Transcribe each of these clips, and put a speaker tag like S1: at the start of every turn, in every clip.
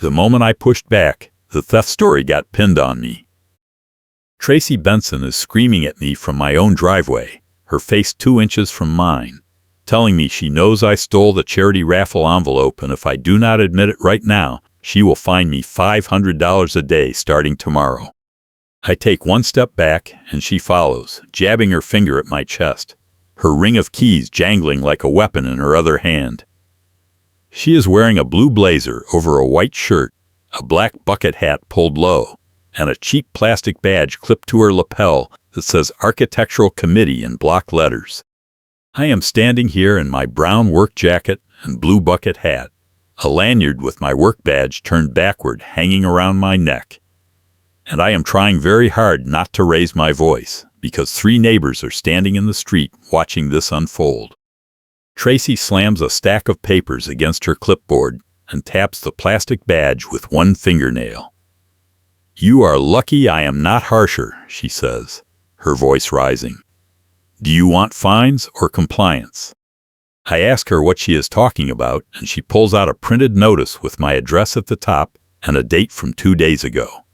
S1: The moment I pushed back, the theft story got pinned on me. Tracy Benson is screaming at me from my own driveway, her face 2 inches from mine, telling me she knows I stole the charity raffle envelope, and if I do not admit it right now, she will fine me $500 a day starting tomorrow. I take one step back, and she follows, jabbing her finger at my chest, her ring of keys jangling like a weapon in her other hand. She is wearing a blue blazer over a white shirt, a black bucket hat pulled low, and a cheap plastic badge clipped to her lapel that says Architectural Committee in block letters. I am standing here in my brown work jacket and blue bucket hat, a lanyard with my work badge turned backward hanging around my neck. And I am trying very hard not to raise my voice, because 3 neighbors are standing in the street watching this unfold. Tracy slams a stack of papers against her clipboard and taps the plastic badge with one fingernail. "You are lucky I am not harsher," she says, her voice rising. "Do you want fines or compliance?" I ask her what she is talking about, and she pulls out a printed notice with my address at the top and a date from 2 days ago.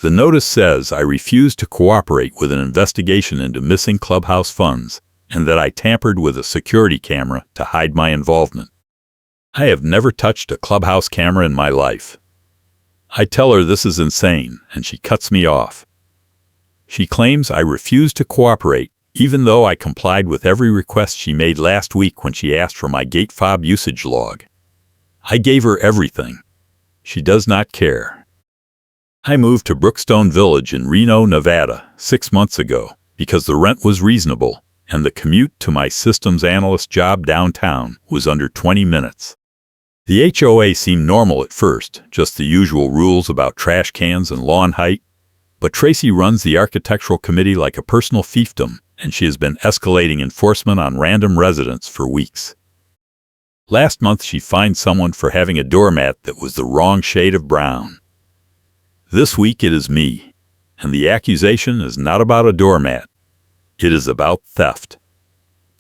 S1: The notice says I refuse to cooperate with an investigation into missing clubhouse funds, and that I tampered with a security camera to hide my involvement. I have never touched a clubhouse camera in my life. I tell her this is insane, and she cuts me off. She claims I refused to cooperate, even though I complied with every request she made last week when she asked for my gate fob usage log. I gave her everything. She does not care. I moved to Brookstone Village in Reno, Nevada, 6 months ago, because the rent was reasonable, and the commute to my systems analyst job downtown was under 20 minutes. The HOA seemed normal at first, just the usual rules about trash cans and lawn height, but Tracy runs the architectural committee like a personal fiefdom, and she has been escalating enforcement on random residents for weeks. Last month she fined someone for having a doormat that was the wrong shade of brown. This week it is me, and the accusation is not about a doormat. It is about theft.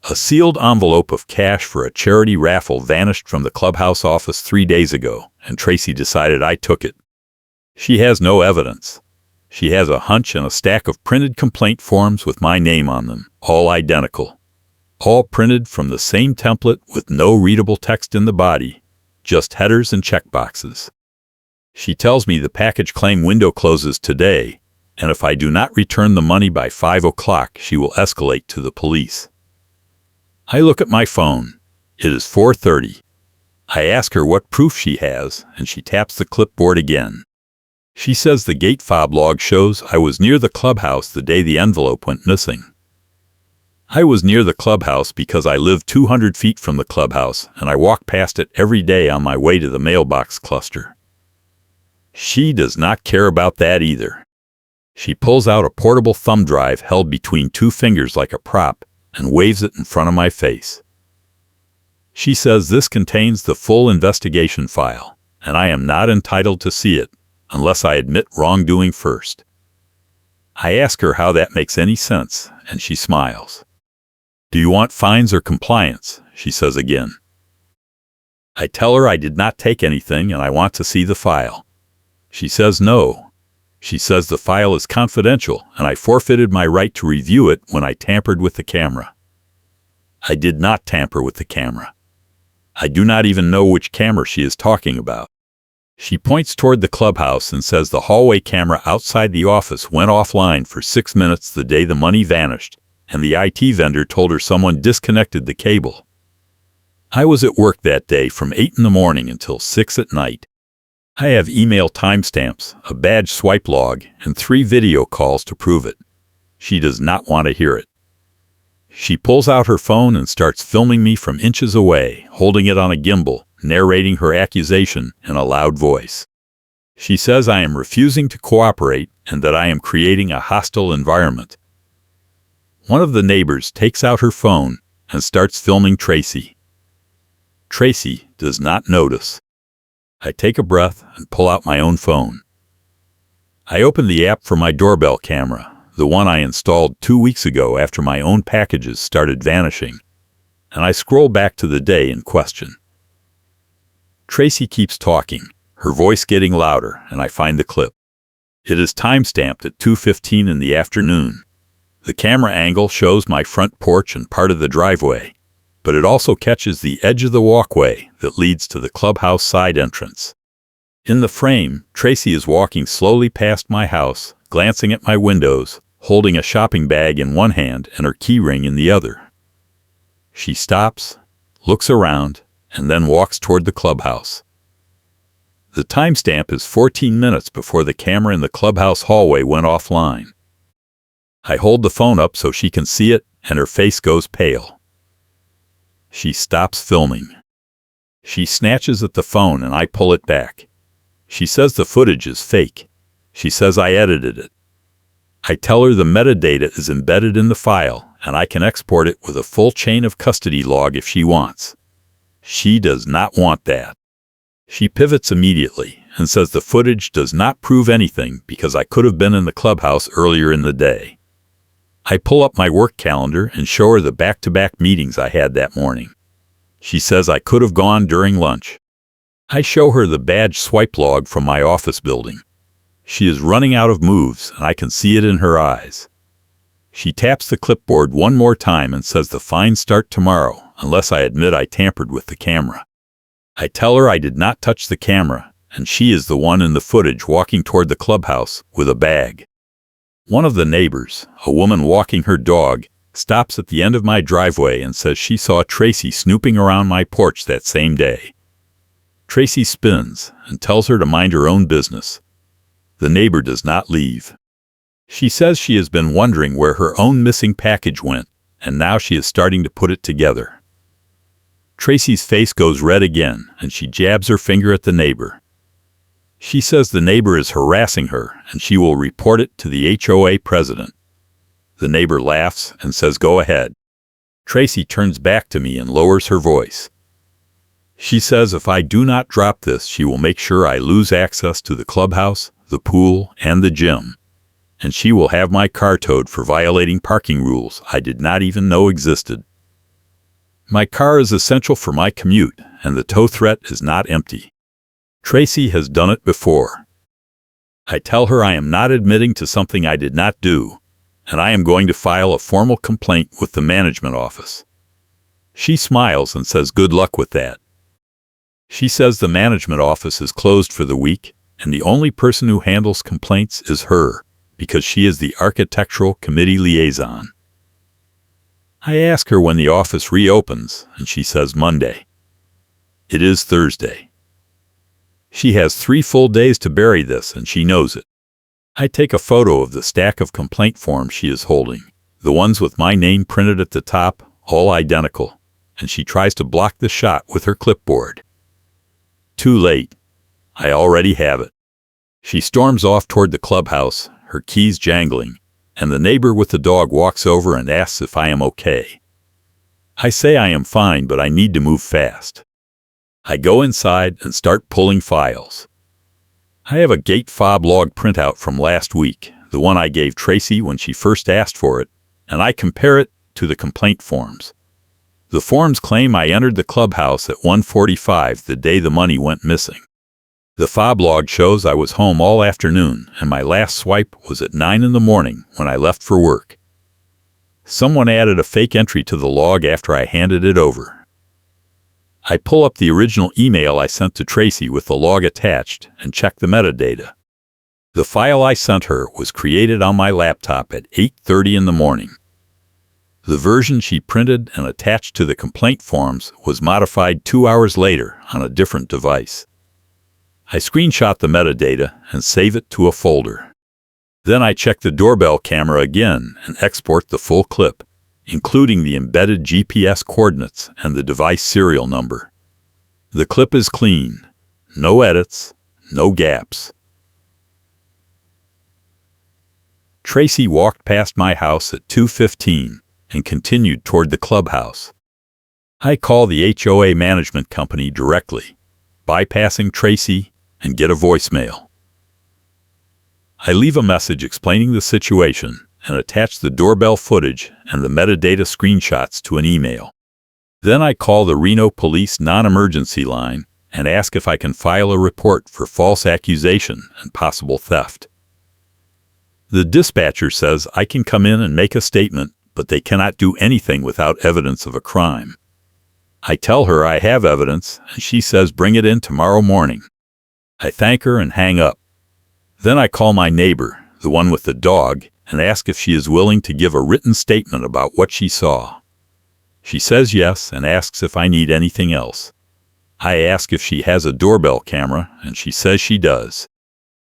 S1: A sealed envelope of cash for a charity raffle vanished from the clubhouse office 3 days ago, and Tracy decided I took it. She has no evidence. She has a hunch and a stack of printed complaint forms with my name on them, all identical. All printed from the same template with no readable text in the body, just headers and checkboxes. She tells me the package claim window closes today, and if I do not return the money by 5 o'clock, she will escalate to the police. I look at my phone. It is 4:30. I ask her what proof she has, and she taps the clipboard again. She says the gate fob log shows I was near the clubhouse the day the envelope went missing. I was near the clubhouse because I live 200 feet from the clubhouse, and I walk past it every day on my way to the mailbox cluster. She does not care about that either. She pulls out a portable thumb drive held between 2 fingers like a prop and waves it in front of my face. She says this contains the full investigation file, and I am not entitled to see it unless I admit wrongdoing first. I ask her how that makes any sense, and she smiles. "Do you want fines or compliance?" she says again. I tell her I did not take anything and I want to see the file. She says no. She says the file is confidential and I forfeited my right to review it when I tampered with the camera. I did not tamper with the camera. I do not even know which camera she is talking about. She points toward the clubhouse and says the hallway camera outside the office went offline for 6 minutes the day the money vanished, and the IT vendor told her someone disconnected the cable. I was at work that day from 8 in the morning until 6 at night. I have email timestamps, a badge swipe log, and 3 video calls to prove it. She does not want to hear it. She pulls out her phone and starts filming me from inches away, holding it on a gimbal, narrating her accusation in a loud voice. She says I am refusing to cooperate and that I am creating a hostile environment. One of the neighbors takes out her phone and starts filming Tracy. Tracy does not notice. I take a breath and pull out my own phone. I open the app for my doorbell camera, the one I installed 2 weeks ago after my own packages started vanishing, and I scroll back to the day in question. Tracy keeps talking, her voice getting louder, and I find the clip. It is time-stamped at 2:15 in the afternoon. The camera angle shows my front porch and part of the driveway, but it also catches the edge of the walkway that leads to the clubhouse side entrance. In the frame, Tracy is walking slowly past my house, glancing at my windows, holding a shopping bag in one hand and her key ring in the other. She stops, looks around, and then walks toward the clubhouse. The timestamp is 14 minutes before the camera in the clubhouse hallway went offline. I hold the phone up so she can see it, and her face goes pale. She stops filming. She snatches at the phone and I pull it back. She says the footage is fake. She says I edited it. I tell her the metadata is embedded in the file and I can export it with a full chain of custody log if she wants. She does not want that. She pivots immediately and says the footage does not prove anything because I could have been in the clubhouse earlier in the day. I pull up my work calendar and show her the back-to-back meetings I had that morning. She says I could have gone during lunch. I show her the badge swipe log from my office building. She is running out of moves and I can see it in her eyes. She taps the clipboard one more time and says the fines start tomorrow unless I admit I tampered with the camera. I tell her I did not touch the camera and she is the one in the footage walking toward the clubhouse with a bag. One of the neighbors, a woman walking her dog, stops at the end of my driveway and says she saw Tracy snooping around my porch that same day. Tracy spins and tells her to mind her own business. The neighbor does not leave. She says she has been wondering where her own missing package went, and now she is starting to put it together. Tracy's face goes red again, and she jabs her finger at the neighbor. She says the neighbor is harassing her, and she will report it to the HOA president. The neighbor laughs and says, "Go ahead." Tracy turns back to me and lowers her voice. She says if I do not drop this, she will make sure I lose access to the clubhouse, the pool, and the gym. And she will have my car towed for violating parking rules I did not even know existed. My car is essential for my commute, and the tow threat is not empty. Tracy has done it before. I tell her I am not admitting to something I did not do, and I am going to file a formal complaint with the management office. She smiles and says good luck with that. She says the management office is closed for the week, and the only person who handles complaints is her, because she is the architectural committee liaison. I ask her when the office reopens, and she says Monday. It is Thursday. She has 3 full days to bury this, and she knows it. I take a photo of the stack of complaint forms she is holding, the ones with my name printed at the top, all identical, and she tries to block the shot with her clipboard. Too late. I already have it. She storms off toward the clubhouse, her keys jangling, and the neighbor with the dog walks over and asks if I am okay. I say I am fine, but I need to move fast. I go inside and start pulling files. I have a gate fob log printout from last week, the one I gave Tracy when she first asked for it, and I compare it to the complaint forms. The forms claim I entered the clubhouse at 1:45 the day the money went missing. The fob log shows I was home all afternoon, and my last swipe was at 9 in the morning when I left for work. Someone added a fake entry to the log after I handed it over. I pull up the original email I sent to Tracy with the log attached and check the metadata. The file I sent her was created on my laptop at 8:30 in the morning. The version she printed and attached to the complaint forms was modified 2 hours later on a different device. I screenshot the metadata and save it to a folder. Then I check the doorbell camera again and export the full clip, including the embedded GPS coordinates and the device serial number. The clip is clean. No edits, no gaps. Tracy walked past my house at 2:15 and continued toward the clubhouse. I call the HOA management company directly, bypassing Tracy, and get a voicemail. I leave a message explaining the situation and attach the doorbell footage and the metadata screenshots to an email. Then I call the Reno Police non-emergency line and ask if I can file a report for false accusation and possible theft. The dispatcher says I can come in and make a statement, but they cannot do anything without evidence of a crime. I tell her I have evidence, and she says bring it in tomorrow morning. I thank her and hang up. Then I call my neighbor, the one with the dog, and ask if she is willing to give a written statement about what she saw. She says yes and asks if I need anything else. I ask if she has a doorbell camera, and she says she does.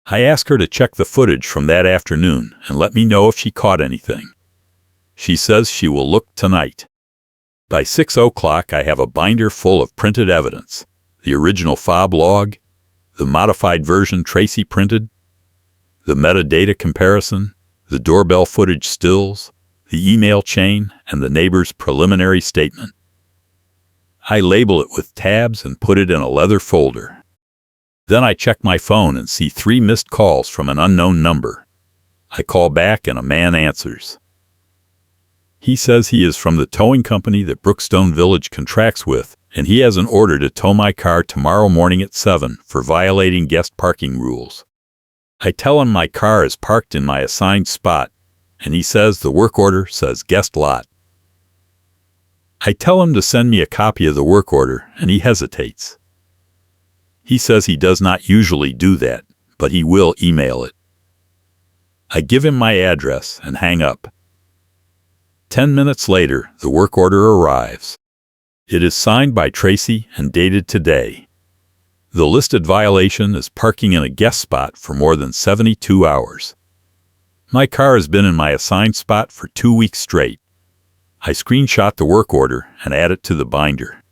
S1: I ask her to check the footage from that afternoon and let me know if she caught anything. She says she will look tonight. By 6 o'clock, I have a binder full of printed evidence, the original fob log, the modified version Tracy printed, the metadata comparison, the doorbell footage stills, the email chain, and the neighbor's preliminary statement. I label it with tabs and put it in a leather folder. Then I check my phone and see 3 missed calls from an unknown number. I call back and a man answers. He says he is from the towing company that Brookstone Village contracts with, and he has an order to tow my car tomorrow morning at 7 for violating guest parking rules. I tell him my car is parked in my assigned spot, and he says the work order says guest lot. I tell him to send me a copy of the work order, and he hesitates. He says he does not usually do that, but he will email it. I give him my address and hang up. 10 minutes later, the work order arrives. It is signed by Tracy and dated today. The listed violation is parking in a guest spot for more than 72 hours. My car has been in my assigned spot for 2 weeks straight. I screenshot the work order and add it to the binder.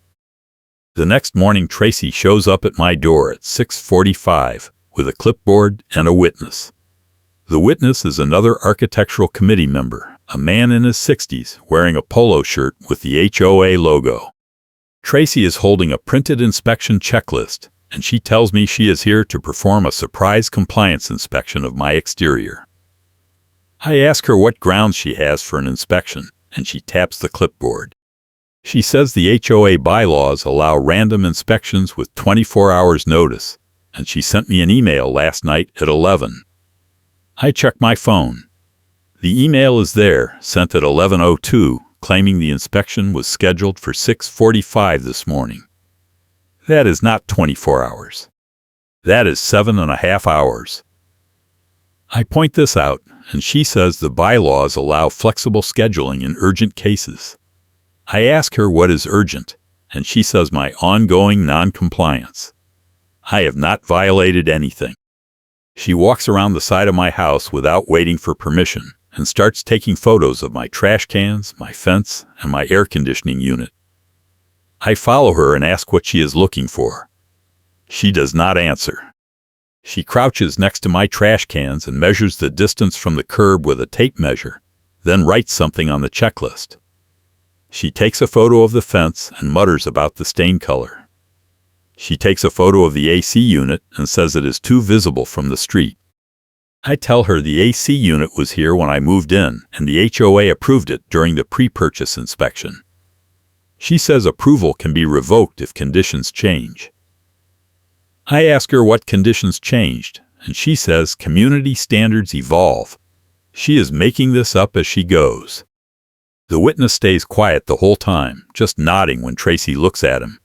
S1: The next morning, Tracy shows up at my door at 6:45 with a clipboard and a witness. The witness is another architectural committee member, a man in his 60s wearing a polo shirt with the HOA logo. Tracy is holding a printed inspection checklist, and she tells me she is here to perform a surprise compliance inspection of my exterior. I ask her what grounds she has for an inspection, and she taps the clipboard. She says the HOA bylaws allow random inspections with 24 hours notice, and she sent me an email last night at 11. I check my phone. The email is there, sent at 11:02, claiming the inspection was scheduled for 6:45 this morning. That is not 24 hours. That is 7.5 hours. I point this out, and she says the bylaws allow flexible scheduling in urgent cases. I ask her what is urgent, and she says my ongoing non-compliance. I have not violated anything. She walks around the side of my house without waiting for permission and starts taking photos of my trash cans, my fence, and my air conditioning unit. I follow her and ask what she is looking for. She does not answer. She crouches next to my trash cans and measures the distance from the curb with a tape measure, then writes something on the checklist. She takes a photo of the fence and mutters about the stain color. She takes a photo of the AC unit and says it is too visible from the street. I tell her the AC unit was here when I moved in, and the HOA approved it during the pre-purchase inspection. She says approval can be revoked if conditions change. I ask her what conditions changed, and she says community standards evolve. She is making this up as she goes. The witness stays quiet the whole time, just nodding when Tracy looks at him.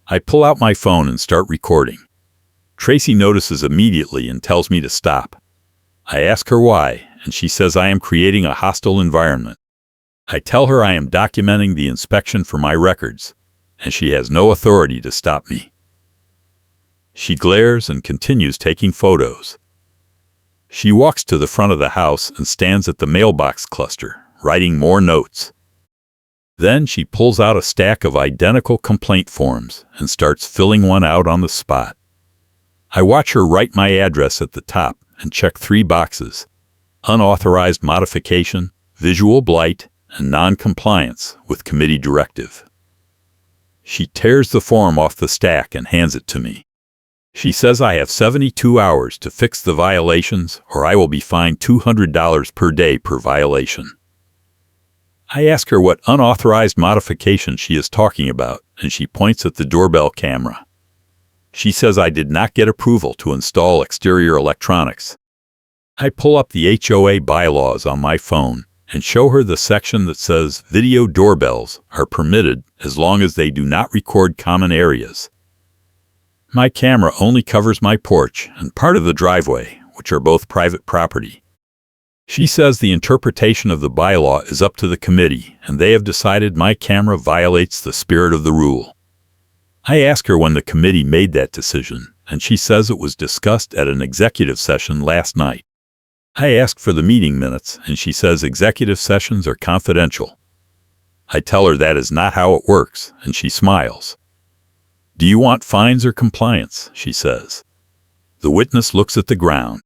S1: I pull out my phone and start recording. Tracy notices immediately and tells me to stop. I ask her why, and she says I am creating a hostile environment. I tell her I am documenting the inspection for my records, and she has no authority to stop me. She glares and continues taking photos. She walks to the front of the house and stands at the mailbox cluster, writing more notes. Then she pulls out a stack of identical complaint forms and starts filling one out on the spot. I watch her write my address at the top and check 3 boxes: unauthorized modification, visual blight, and non-compliance with committee directive. She tears the form off the stack and hands it to me. She says I have 72 hours to fix the violations or I will be fined $200 per day per violation. I ask her what unauthorized modification she is talking about, and she points at the doorbell camera. She says I did not get approval to install exterior electronics. I pull up the HOA bylaws on my phone and show her the section that says video doorbells are permitted as long as they do not record common areas. My camera only covers my porch and part of the driveway, which are both private property. She says the interpretation of the bylaw is up to the committee, and they have decided my camera violates the spirit of the rule. I ask her when the committee made that decision, and she says it was discussed at an executive session last night. I ask for the meeting minutes, and she says executive sessions are confidential. I tell her that is not how it works, and she smiles. Do you want fines or compliance? She says. The witness looks at the ground.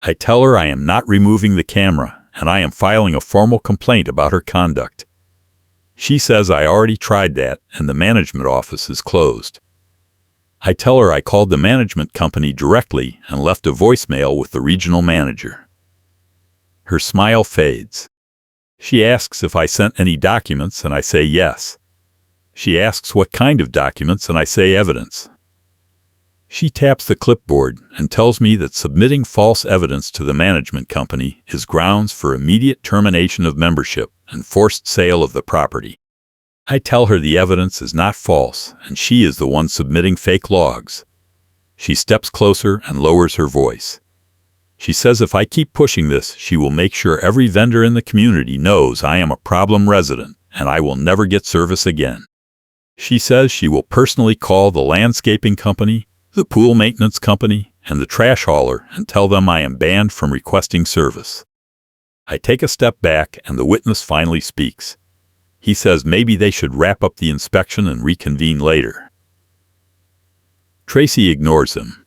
S1: I tell her I am not removing the camera, and I am filing a formal complaint about her conduct. She says I already tried that, and the management office is closed. I tell her I called the management company directly and left a voicemail with the regional manager. Her smile fades. She asks if I sent any documents, and I say yes. She asks what kind of documents, and I say evidence. She taps the clipboard and tells me that submitting false evidence to the management company is grounds for immediate termination of membership and forced sale of the property. I tell her the evidence is not false, and she is the one submitting fake logs. She steps closer and lowers her voice. She says if I keep pushing this, she will make sure every vendor in the community knows I am a problem resident, and I will never get service again. She says she will personally call the landscaping company, the pool maintenance company, and the trash hauler and tell them I am banned from requesting service. I take a step back, and the witness finally speaks. He says maybe they should wrap up the inspection and reconvene later. Tracy ignores him.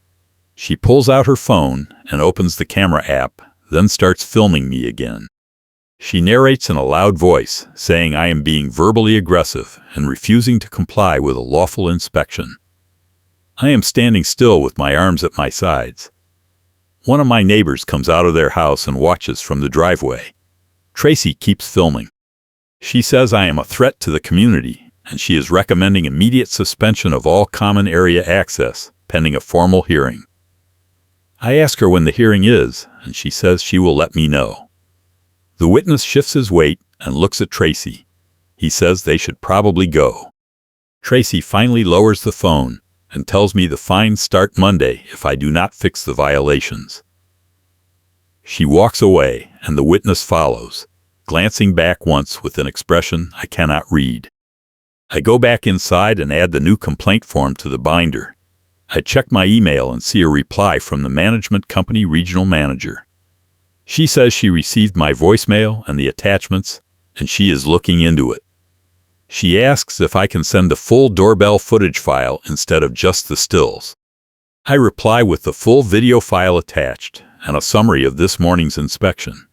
S1: She pulls out her phone and opens the camera app, then starts filming me again. She narrates in a loud voice, saying I am being verbally aggressive and refusing to comply with a lawful inspection. I am standing still with my arms at my sides. One of my neighbors comes out of their house and watches from the driveway. Tracy keeps filming. She says I am a threat to the community, and she is recommending immediate suspension of all common area access, pending a formal hearing. I ask her when the hearing is, and she says she will let me know. The witness shifts his weight and looks at Tracy. He says they should probably go. Tracy finally lowers the phone and tells me the fines start Monday if I do not fix the violations. She walks away, and the witness follows, glancing back once with an expression I cannot read. I go back inside and add the new complaint form to the binder. I check my email and see a reply from the management company regional manager. She says she received my voicemail and the attachments, and she is looking into it. She asks if I can send the full doorbell footage file instead of just the stills. I reply with the full video file attached and a summary of this morning's inspection.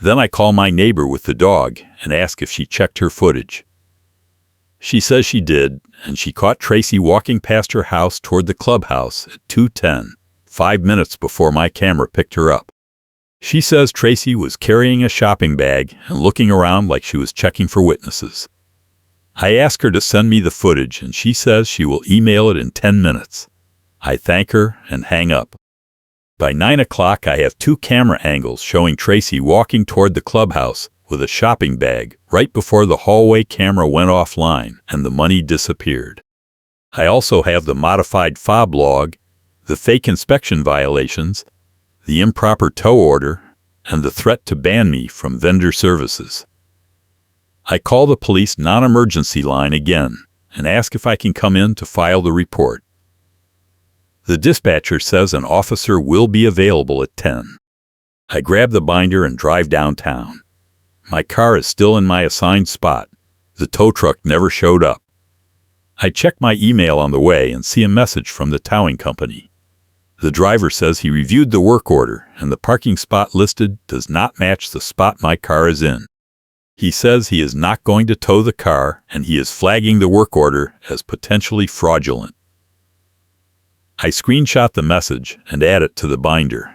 S1: Then I call my neighbor with the dog and ask if she checked her footage. She says she did, and she caught Tracy walking past her house toward the clubhouse at 2:10, 5 minutes before my camera picked her up. She says Tracy was carrying a shopping bag and looking around like she was checking for witnesses. I ask her to send me the footage, and she says she will email it in 10 minutes. I thank her and hang up. By 9 o'clock, I have 2 camera angles showing Tracy walking toward the clubhouse with a shopping bag right before the hallway camera went offline and the money disappeared. I also have the modified fob log, the fake inspection violations, the improper tow order, and the threat to ban me from vendor services. I call the police non-emergency line again and ask if I can come in to file the report. The dispatcher says an officer will be available at 10. I grab the binder and drive downtown. My car is still in my assigned spot. The tow truck never showed up. I check my email on the way and see a message from the towing company. The driver says he reviewed the work order and the parking spot listed does not match the spot my car is in. He says he is not going to tow the car and he is flagging the work order as potentially fraudulent. I screenshot the message and add it to the binder.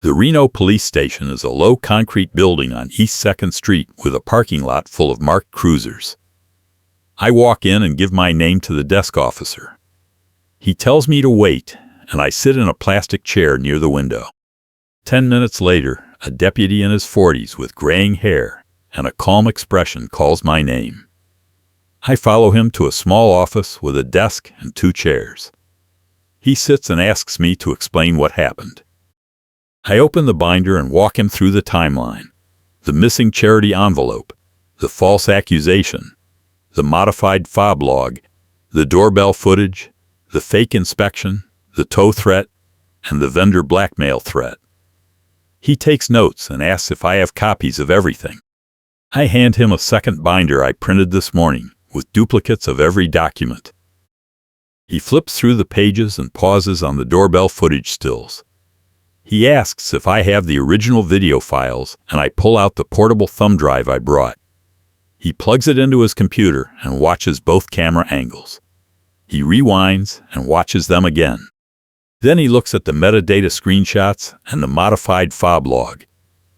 S1: The Reno Police Station is a low concrete building on East 2nd Street with a parking lot full of marked cruisers. I walk in and give my name to the desk officer. He tells me to wait, and I sit in a plastic chair near the window. 10 minutes later, a deputy in his 40s with graying hair and a calm expression calls my name. I follow him to a small office with a desk and 2 chairs. He sits and asks me to explain what happened. I open the binder and walk him through the timeline: the missing charity envelope, the false accusation, the modified fob log, the doorbell footage, the fake inspection, the tow threat, and the vendor blackmail threat. He takes notes and asks if I have copies of everything. I hand him a second binder I printed this morning with duplicates of every document. He flips through the pages and pauses on the doorbell footage stills. He asks if I have the original video files, and I pull out the portable thumb drive I brought. He plugs it into his computer and watches both camera angles. He rewinds and watches them again. Then he looks at the metadata screenshots and the modified fob log.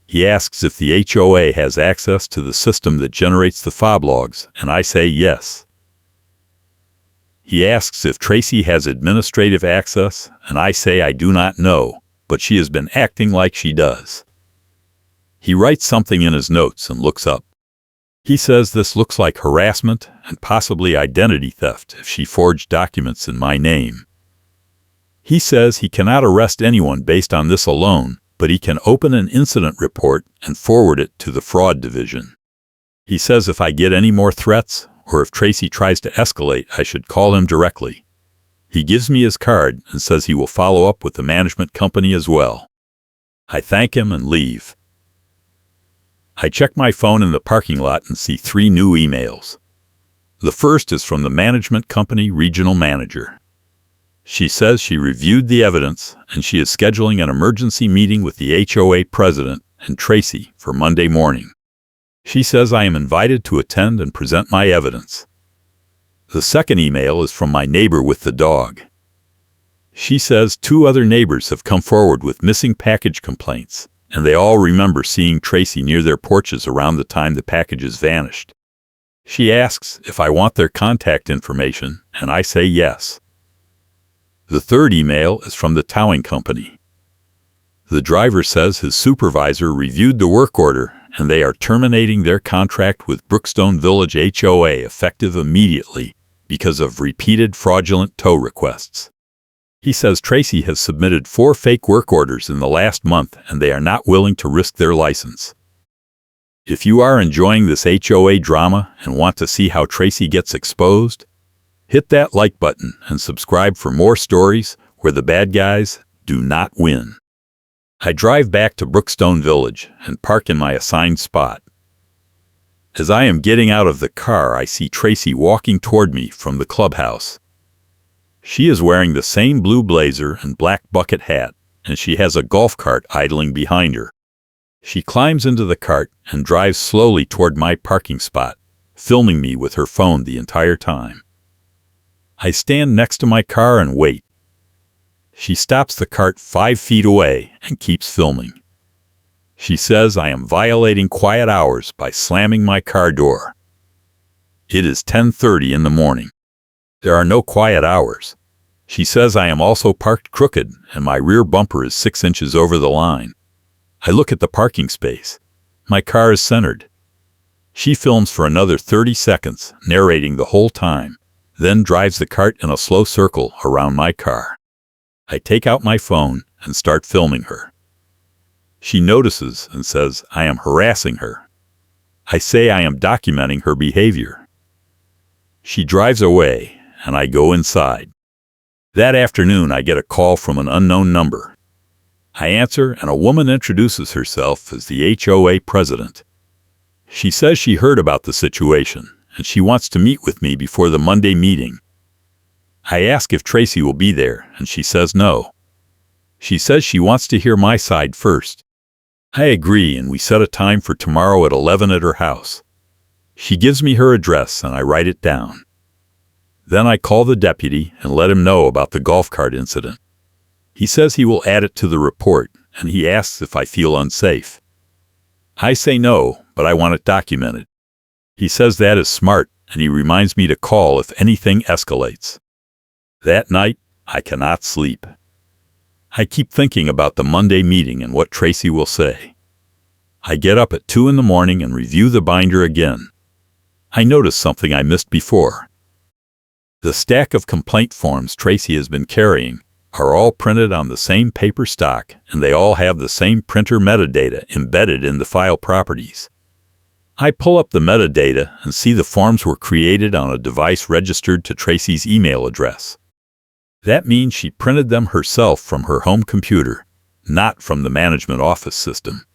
S1: He asks if the HOA has access to the system that generates the fob logs, and I say yes. He asks if Tracy has administrative access, and I say I do not know, but she has been acting like she does. He writes something in his notes and looks up. He says this looks like harassment and possibly identity theft if she forged documents in my name. He says he cannot arrest anyone based on this alone, but he can open an incident report and forward it to the fraud division. He says if I get any more threats, or if Tracy tries to escalate, I should call him directly. He gives me his card and says he will follow up with the management company as well. I thank him and leave. I check my phone in the parking lot and see 3 new emails. The first is from the management company regional manager. She says she reviewed the evidence and she is scheduling an emergency meeting with the HOA president and Tracy for Monday morning. She says I am invited to attend and present my evidence. The second email is from my neighbor with the dog. She says 2 other neighbors have come forward with missing package complaints, and they all remember seeing Tracy near their porches around the time the packages vanished. She asks if I want their contact information, and I say yes. The third email is from the towing company. The driver says his supervisor reviewed the work order and they are terminating their contract with Brookstone Village HOA effective immediately because of repeated fraudulent tow requests. He says Tracy has submitted 4 fake work orders in the last month and they are not willing to risk their license. If you are enjoying this HOA drama and want to see how Tracy gets exposed, hit that like button and subscribe for more stories where the bad guys do not win. I drive back to Brookstone Village and park in my assigned spot. As I am getting out of the car, I see Tracy walking toward me from the clubhouse. She is wearing the same blue blazer and black bucket hat, and she has a golf cart idling behind her. She climbs into the cart and drives slowly toward my parking spot, filming me with her phone the entire time. I stand next to my car and wait. She stops the cart 5 feet away and keeps filming. She says I am violating quiet hours by slamming my car door. It is 10:30 in the morning. There are no quiet hours. She says I am also parked crooked and my rear bumper is 6 inches over the line. I look at the parking space. My car is centered. She films for another 30 seconds, narrating the whole time, then drives the cart in a slow circle around my car. I take out my phone and start filming her. She notices and says I am harassing her. I say I am documenting her behavior. She drives away and I go inside. That afternoon I get a call from an unknown number. I answer and a woman introduces herself as the HOA president. She says she heard about the situation and she wants to meet with me before the Monday meeting. I ask if Tracy will be there, and she says no. She says she wants to hear my side first. I agree, and we set a time for tomorrow at 11 at her house. She gives me her address, and I write it down. Then I call the deputy and let him know about the golf cart incident. He says he will add it to the report, and he asks if I feel unsafe. I say no, but I want it documented. He says that is smart, and he reminds me to call if anything escalates. That night, I cannot sleep. I keep thinking about the Monday meeting and what Tracy will say. I get up at 2 in the morning and review the binder again. I notice something I missed before. The stack of complaint forms Tracy has been carrying are all printed on the same paper stock, and they all have the same printer metadata embedded in the file properties. I pull up the metadata and see the forms were created on a device registered to Tracy's email address. That means she printed them herself from her home computer, not from the management office system.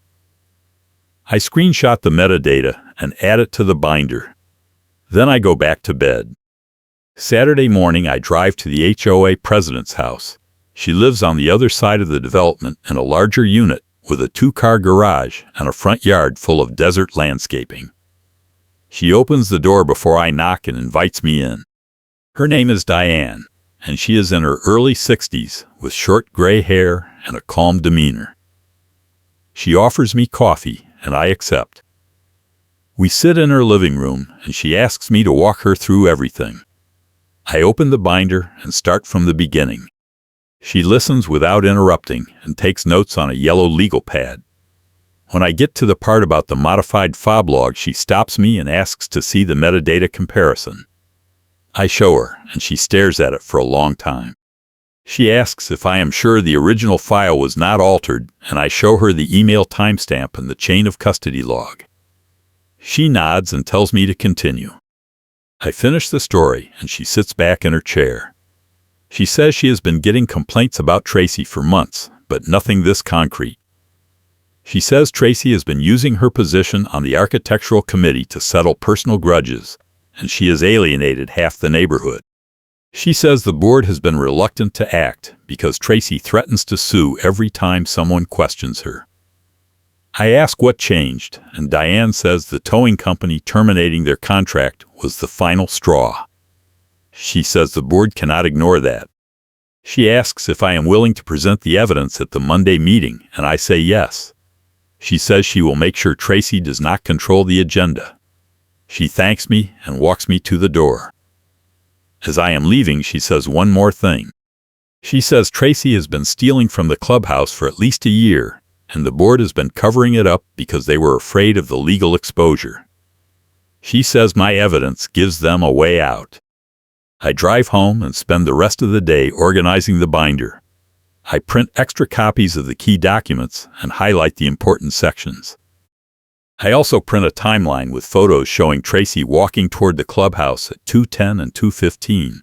S1: I screenshot the metadata and add it to the binder. Then I go back to bed. Saturday morning, I drive to the HOA president's house. She lives on the other side of the development in a larger unit with a 2-car garage and a front yard full of desert landscaping. She opens the door before I knock and invites me in. Her name is Diane, and she is in her early 60s with short gray hair and a calm demeanor. She offers me coffee, and I accept. We sit in her living room, and she asks me to walk her through everything. I open the binder and start from the beginning. She listens without interrupting and takes notes on a yellow legal pad. When I get to the part about the modified fob log, she stops me and asks to see the metadata comparison. I show her, and she stares at it for a long time. She asks if I am sure the original file was not altered, and I show her the email timestamp and the chain of custody log. She nods and tells me to continue. I finish the story, and she sits back in her chair. She says she has been getting complaints about Tracy for months, but nothing this concrete. She says Tracy has been using her position on the architectural committee to settle personal grudges, and she has alienated half the neighborhood. She says the board has been reluctant to act because Tracy threatens to sue every time someone questions her. I ask what changed, and Diane says the towing company terminating their contract was the final straw. She says the board cannot ignore that. She asks if I am willing to present the evidence at the Monday meeting, and I say yes. She says she will make sure Tracy does not control the agenda. She thanks me and walks me to the door. As I am leaving, she says one more thing. She says Tracy has been stealing from the clubhouse for at least a year, and the board has been covering it up because they were afraid of the legal exposure. She says my evidence gives them a way out. I drive home and spend the rest of the day organizing the binder. I print extra copies of the key documents and highlight the important sections. I also print a timeline with photos showing Tracy walking toward the clubhouse at 2:10 and 2:15,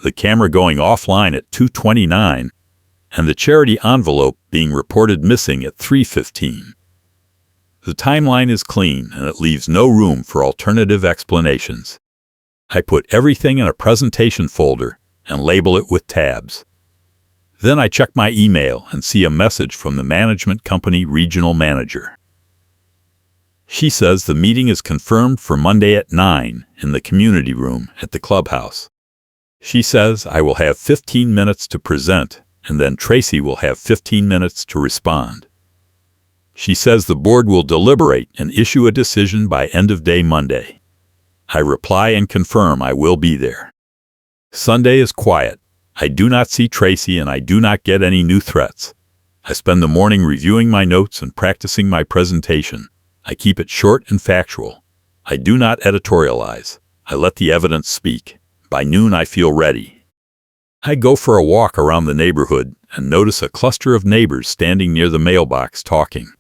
S1: the camera going offline at 2:29, and the charity envelope being reported missing at 3:15. The timeline is clean and it leaves no room for alternative explanations. I put everything in a presentation folder and label it with tabs. Then I check my email and see a message from the management company regional manager. She says the meeting is confirmed for Monday at 9 in the community room at the clubhouse. She says I will have 15 minutes to present, and then Tracy will have 15 minutes to respond. She says the board will deliberate and issue a decision by end of day Monday. I reply and confirm I will be there. Sunday is quiet. I do not see Tracy and I do not get any new threats. I spend the morning reviewing my notes and practicing my presentation. I keep it short and factual. I do not editorialize. I let the evidence speak. By noon I feel ready. I go for a walk around the neighborhood and notice a cluster of neighbors standing near the mailbox talking.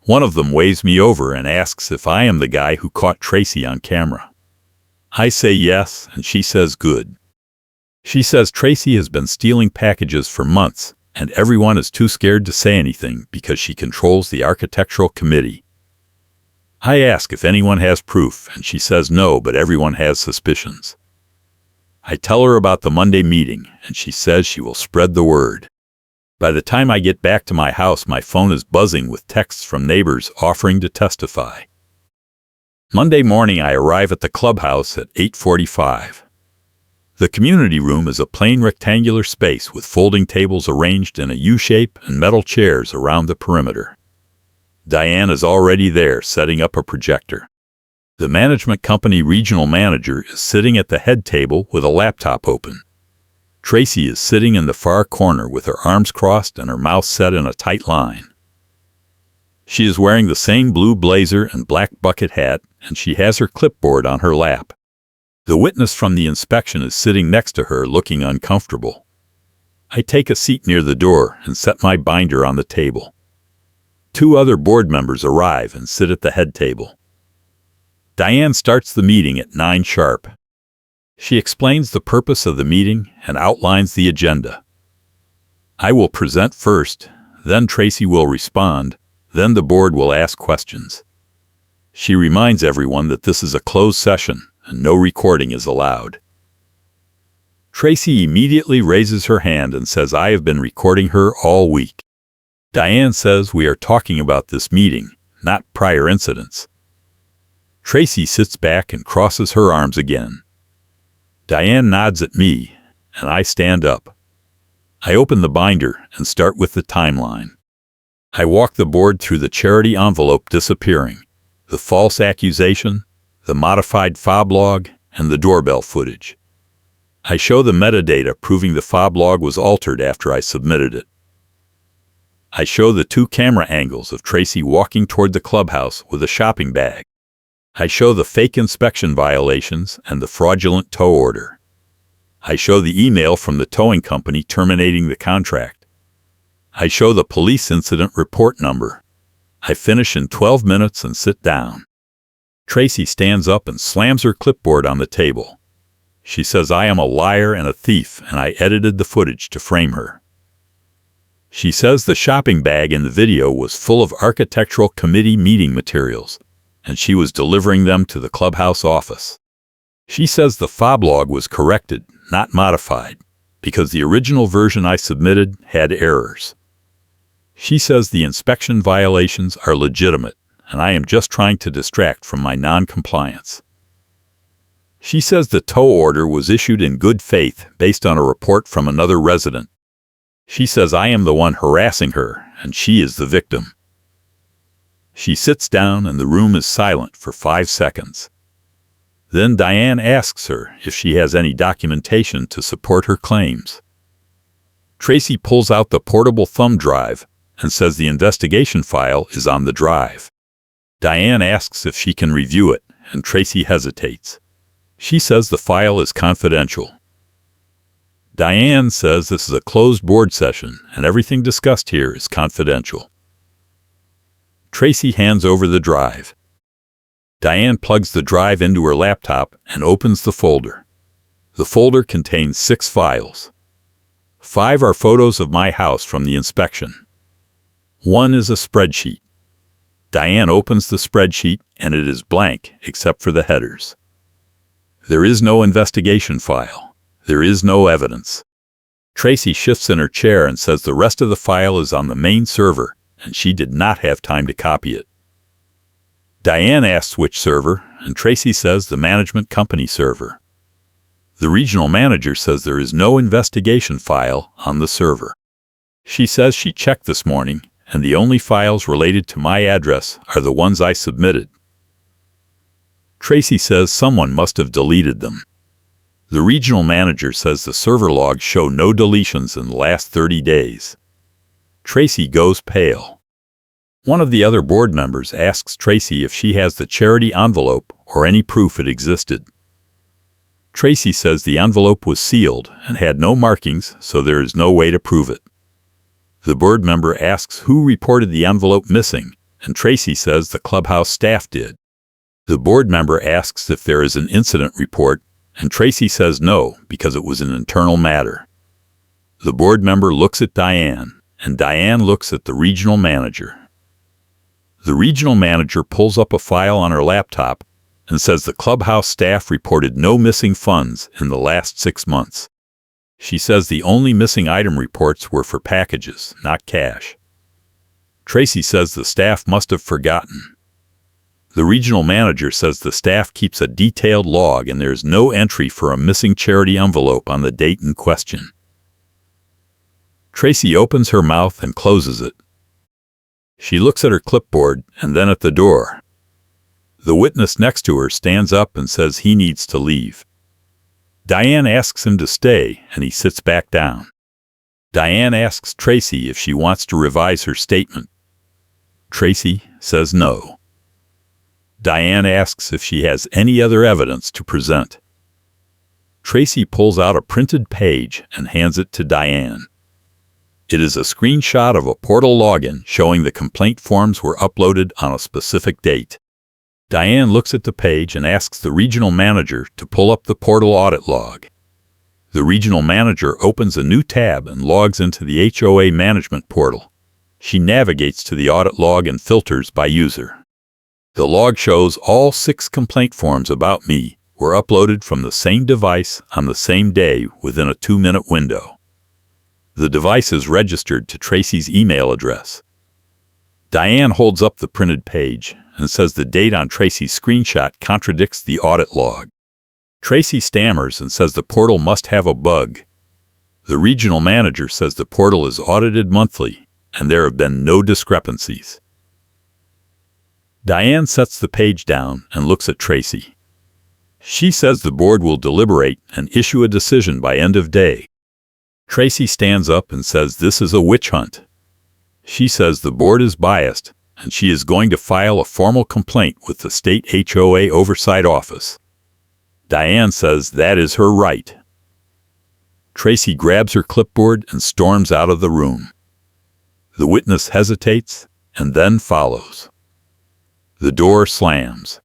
S1: One of them waves me over and asks if I am the guy who caught Tracy on camera. I say yes, and she says good. She says Tracy has been stealing packages for months, and everyone is too scared to say anything because she controls the architectural committee. I ask if anyone has proof, and she says no, but everyone has suspicions. I tell her about the Monday meeting, and she says she will spread the word. By the time I get back to my house, my phone is buzzing with texts from neighbors offering to testify. Monday morning, I arrive at the clubhouse at 8:45. The community room is a plain rectangular space with folding tables arranged in a U-shape and metal chairs around the perimeter. Diane is already there setting up a projector. The management company regional manager is sitting at the head table with a laptop open. Tracy is sitting in the far corner with her arms crossed and her mouth set in a tight line. She is wearing the same blue blazer and black bucket hat, and she has her clipboard on her lap. The witness from the inspection is sitting next to her, looking uncomfortable. I take a seat near the door and set my binder on the table. 2 other board members arrive and sit at the head table. Diane starts the meeting at 9 sharp. She explains the purpose of the meeting and outlines the agenda. I will present first, then Tracy will respond, then the board will ask questions. She reminds everyone that this is a closed session and no recording is allowed. Tracy immediately raises her hand and says, "I have been recording her all week." Diane says, "We are talking about this meeting, not prior incidents." Tracy sits back and crosses her arms again. Diane nods at me, and I stand up. I open the binder and start with the timeline. I walk the board through the charity envelope disappearing, the false accusation, the modified fob log, and the doorbell footage. I show the metadata proving the fob log was altered after I submitted it. I show the 2 camera angles of Tracy walking toward the clubhouse with a shopping bag. I show the fake inspection violations and the fraudulent tow order. I show the email from the towing company terminating the contract. I show the police incident report number. I finish in 12 minutes and sit down. Tracy stands up and slams her clipboard on the table. She says I am a liar and a thief, and I edited the footage to frame her. She says the shopping bag in the video was full of architectural committee meeting materials, and she was delivering them to the clubhouse office. She says the fob log was corrected, not modified, because the original version I submitted had errors. She says the inspection violations are legitimate, and I am just trying to distract from my non-compliance. She says the tow order was issued in good faith based on a report from another resident. She says I am the one harassing her, and she is the victim. She sits down and the room is silent for 5 seconds. Then Diane asks her if she has any documentation to support her claims. Tracy pulls out the portable thumb drive and says the investigation file is on the drive. Diane asks if she can review it, and Tracy hesitates. She says the file is confidential. Diane says this is a closed board session and everything discussed here is confidential. Tracy hands over the drive. Diane plugs the drive into her laptop and opens the folder. The folder contains 6 files. 5 are photos of my house from the inspection. 1 is a spreadsheet. Diane opens the spreadsheet and it is blank except for the headers. There is no investigation file. There is no evidence. Tracy shifts in her chair and says the rest of the file is on the main server, and she did not have time to copy it. Diane asks which server, and Tracy says the management company server. The regional manager says there is no investigation file on the server. She says she checked this morning, and the only files related to my address are the ones I submitted. Tracy says someone must have deleted them. The regional manager says the server logs show no deletions in the last 30 days. Tracy goes pale. One of the other board members asks Tracy if she has the charity envelope or any proof it existed. Tracy says the envelope was sealed and had no markings, so there is no way to prove it. The board member asks who reported the envelope missing, and Tracy says the clubhouse staff did. The board member asks if there is an incident report, and Tracy says no, because it was an internal matter. The board member looks at Diane, and Diane looks at the regional manager. The regional manager pulls up a file on her laptop and says the clubhouse staff reported no missing funds in the last 6 months. She says the only missing item reports were for packages, not cash. Tracy says the staff must have forgotten. The regional manager says the staff keeps a detailed log and there is no entry for a missing charity envelope on the date in question. Tracy opens her mouth and closes it. She looks at her clipboard and then at the door. The witness next to her stands up and says he needs to leave. Diane asks him to stay, and he sits back down. Diane asks Tracy if she wants to revise her statement. Tracy says no. Diane asks if she has any other evidence to present. Tracy pulls out a printed page and hands it to Diane. It is a screenshot of a portal login showing the complaint forms were uploaded on a specific date. Diane looks at the page and asks the regional manager to pull up the portal audit log. The regional manager opens a new tab and logs into the HOA management portal. She navigates to the audit log and filters by user. The log shows all 6 complaint forms about me were uploaded from the same device on the same day within a 2-minute window. The device is registered to Tracy's email address. Diane holds up the printed page and says the date on Tracy's screenshot contradicts the audit log. Tracy stammers and says the portal must have a bug. The regional manager says the portal is audited monthly and there have been no discrepancies. Diane sets the page down and looks at Tracy. She says the board will deliberate and issue a decision by end of day. Tracy stands up and says this is a witch hunt. She says the board is biased and she is going to file a formal complaint with the state HOA oversight office. Diane says that is her right. Tracy grabs her clipboard and storms out of the room. The witness hesitates and then follows. The door slams.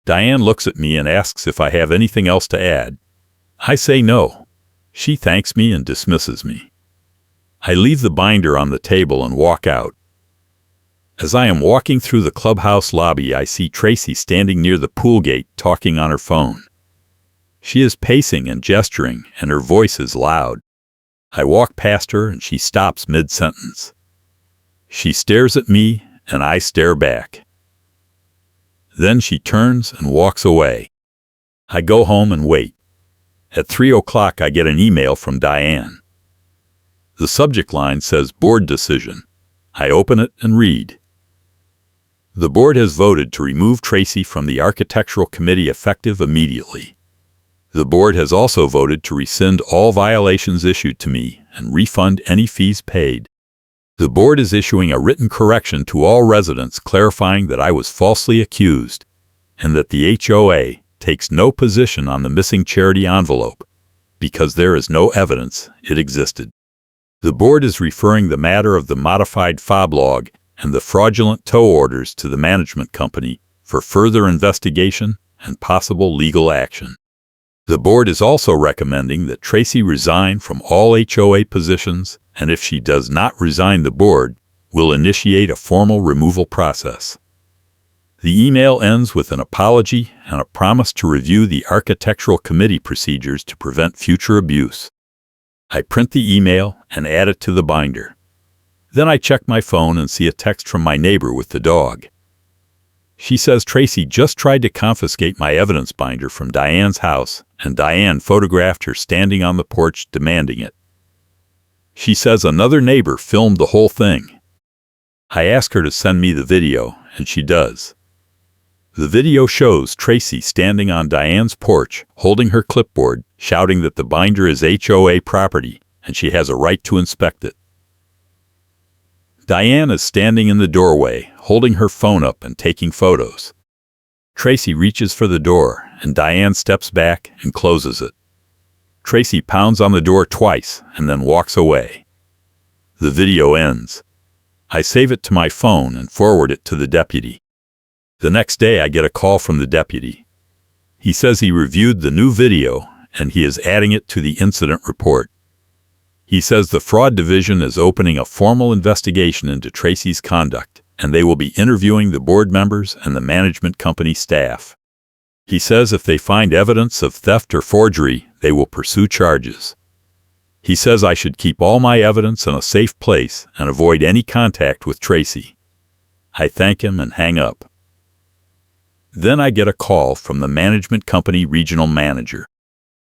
S1: Diane looks at me and asks if I have anything else to add. I say no. She thanks me and dismisses me. I leave the binder on the table and walk out. As I am walking through the clubhouse lobby, I see Tracy standing near the pool gate talking on her phone. She is pacing and gesturing, and her voice is loud. I walk past her and she stops mid-sentence. She stares at me and I stare back. Then she turns and walks away. I go home and wait. At 3 o'clock I get an email from Diane. The subject line says board decision. I open it and read. The board has voted to remove Tracy from the architectural committee effective immediately. The board has also voted to rescind all violations issued to me and refund any fees paid. The board is issuing a written correction to all residents clarifying that I was falsely accused and that the HOA takes no position on the missing charity envelope because there is no evidence it existed. The board is referring the matter of the modified fob log and the fraudulent tow orders to the management company for further investigation and possible legal action. The board is also recommending that Tracy resign from all HOA positions, and if she does not resign, the board will initiate a formal removal process. The email ends with an apology and a promise to review the architectural committee procedures to prevent future abuse. I print the email and add it to the binder. Then I check my phone and see a text from my neighbor with the dog. She says Tracy just tried to confiscate my evidence binder from Diane's house, and Diane photographed her standing on the porch demanding it. She says another neighbor filmed the whole thing. I ask her to send me the video, and she does. The video shows Tracy standing on Diane's porch, holding her clipboard, shouting that the binder is HOA property, and she has a right to inspect it. Diane is standing in the doorway, holding her phone up and taking photos. Tracy reaches for the door, and Diane steps back and closes it. Tracy pounds on the door twice and then walks away. The video ends. I save it to my phone and forward it to the deputy. The next day I get a call from the deputy. He says he reviewed the new video and he is adding it to the incident report. He says the fraud division is opening a formal investigation into Tracy's conduct, and they will be interviewing the board members and the management company staff. He says if they find evidence of theft or forgery, they will pursue charges. He says I should keep all my evidence in a safe place and avoid any contact with Tracy. I thank him and hang up. Then I get a call from the management company regional manager.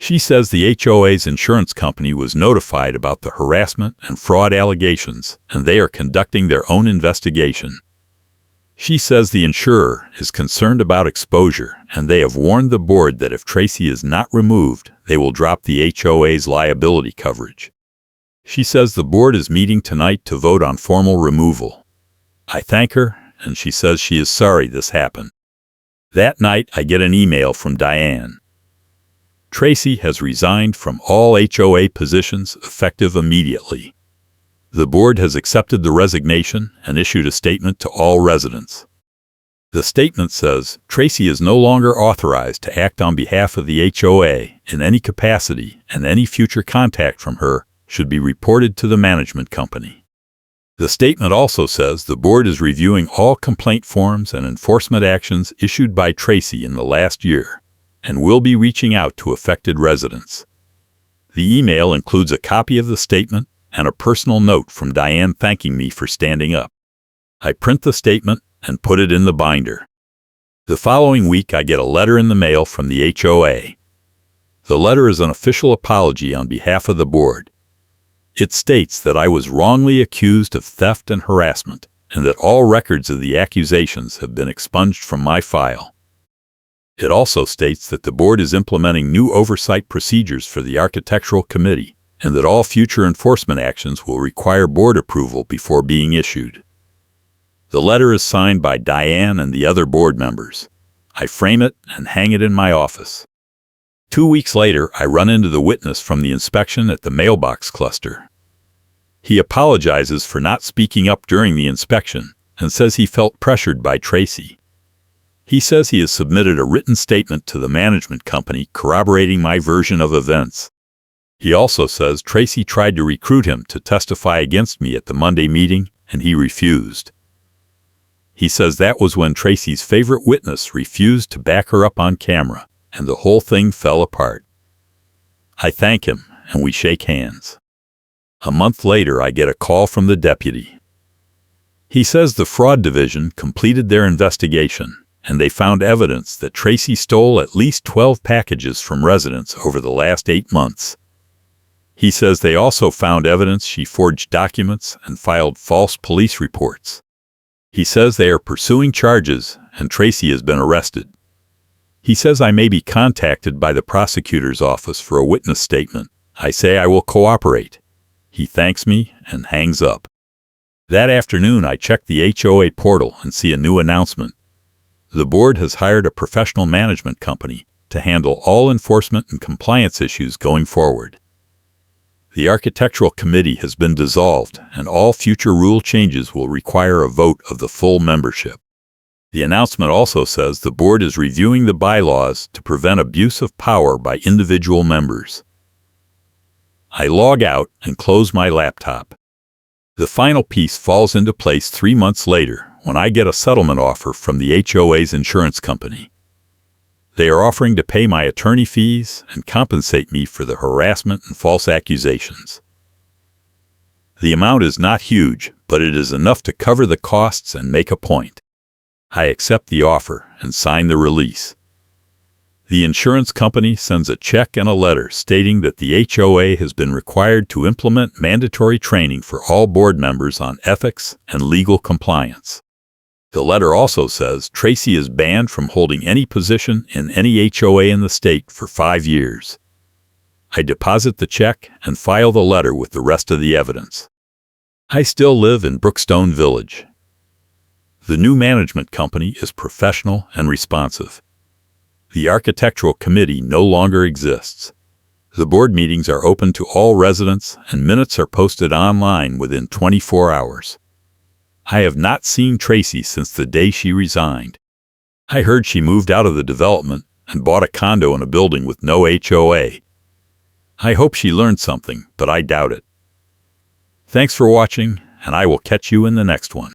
S1: She says the HOA's insurance company was notified about the harassment and fraud allegations, and they are conducting their own investigation. She says the insurer is concerned about exposure, and they have warned the board that if Tracy is not removed, they will drop the HOA's liability coverage. She says the board is meeting tonight to vote on formal removal. I thank her, and she says she is sorry this happened. That night, I get an email from Diane. Tracy has resigned from all HOA positions effective immediately. The board has accepted the resignation and issued a statement to all residents. The statement says Tracy is no longer authorized to act on behalf of the HOA in any capacity, and any future contact from her should be reported to the management company. The statement also says the board is reviewing all complaint forms and enforcement actions issued by Tracy in the last year, and will be reaching out to affected residents. The email includes a copy of the statement and a personal note from Diane thanking me for standing up. I print the statement and put it in the binder. The following week, I get a letter in the mail from the HOA. The letter is an official apology on behalf of the board. It states that I was wrongly accused of theft and harassment, and that all records of the accusations have been expunged from my file. It also states that the board is implementing new oversight procedures for the architectural committee, and that all future enforcement actions will require board approval before being issued. The letter is signed by Diane and the other board members. I frame it and hang it in my office. 2 weeks later, I run into the witness from the inspection at the mailbox cluster. He apologizes for not speaking up during the inspection and says he felt pressured by Tracy. He says he has submitted a written statement to the management company corroborating my version of events. He also says Tracy tried to recruit him to testify against me at the Monday meeting, and he refused. He says that was when Tracy's favorite witness refused to back her up on camera, and the whole thing fell apart. I thank him, and we shake hands. A month later, I get a call from the deputy. He says the fraud division completed their investigation, and they found evidence that Tracy stole at least 12 packages from residents over the last 8 months. He says they also found evidence she forged documents and filed false police reports. He says they are pursuing charges, and Tracy has been arrested. He says I may be contacted by the prosecutor's office for a witness statement. I say I will cooperate. He thanks me and hangs up. That afternoon, I check the HOA portal and see a new announcement. The board has hired a professional management company to handle all enforcement and compliance issues going forward. The architectural committee has been dissolved, and all future rule changes will require a vote of the full membership. The announcement also says the board is reviewing the bylaws to prevent abuse of power by individual members. I log out and close my laptop. The final piece falls into place 3 months later when I get a settlement offer from the HOA's insurance company. They are offering to pay my attorney fees and compensate me for the harassment and false accusations. The amount is not huge, but it is enough to cover the costs and make a point. I accept the offer and sign the release. The insurance company sends a check and a letter stating that the HOA has been required to implement mandatory training for all board members on ethics and legal compliance. The letter also says Tracy is banned from holding any position in any HOA in the state for 5 years. I deposit the check and file the letter with the rest of the evidence. I still live in Brookstone Village. The new management company is professional and responsive. The architectural committee no longer exists. The board meetings are open to all residents, and minutes are posted online within 24 hours. I have not seen Tracy since the day she resigned. I heard she moved out of the development and bought a condo in a building with no HOA. I hope she learned something, but I doubt it. Thanks for watching, and I will catch you in the next one.